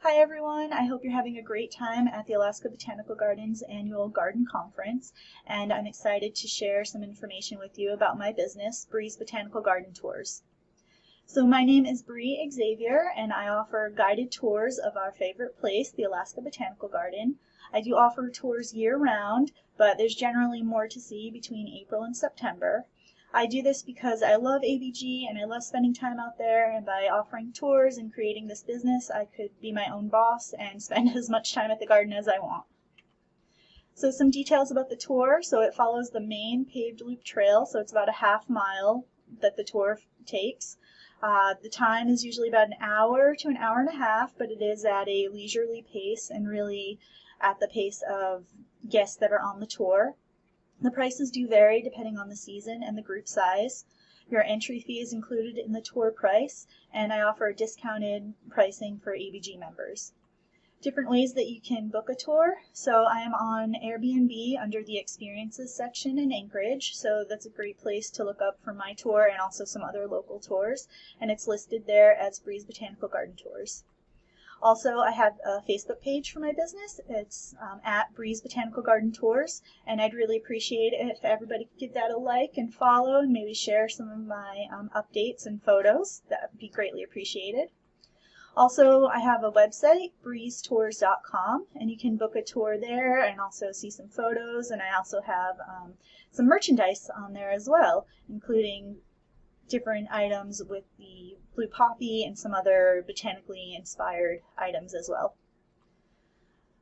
Hi everyone, I hope you're having a great time at the Alaska Botanical Gardens annual garden conference, and I'm excited to share some information with you about my business, Bree's Botanical Garden Tours. So my name is Bree Xavier, and I offer guided tours of our favorite place, the Alaska Botanical Garden. I do offer tours year-round, but there's generally more to see between April and September. I do this because I love ABG and I love spending time out there, and by offering tours and creating this business, I could be my own boss and spend as much time at the garden as I want. So some details about the tour. So it follows the main paved loop trail, so it's about a half mile that the tour takes. The time is usually about an hour to an hour and a half, but it is at a leisurely pace and really at the pace of guests that are on the tour. The prices do vary depending on the season and the group size. Your entry fee is included in the tour price, and I offer discounted pricing for ABG members. Different ways that you can book a tour. So I am on Airbnb under the experiences section in Anchorage, so that's a great place to look up for my tour and also some other local tours, and it's listed there as Bree's Botanical Garden Tours. Also, I have a Facebook page for my business. It's at Bree's Botanical Garden Tours, and I'd really appreciate it if everybody could give that a like and follow and maybe share some of my updates and photos. That would be greatly appreciated. Also, I have a website, breezetours.com, and you can book a tour there and also see some photos, and I also have some merchandise on there as well, including different items with the blue poppy and some other botanically inspired items as well.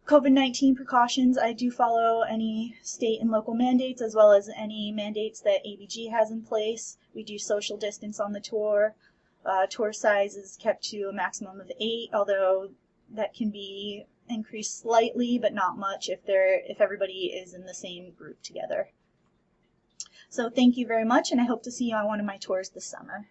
COVID-19 precautions, I do follow any state and local mandates as well as any mandates that ABG has in place. We do social distance on the tour. Tour size is kept to a maximum of 8, although that can be increased slightly, but not much if everybody is in the same group together. So thank you very much, and I hope to see you on one of my tours this summer.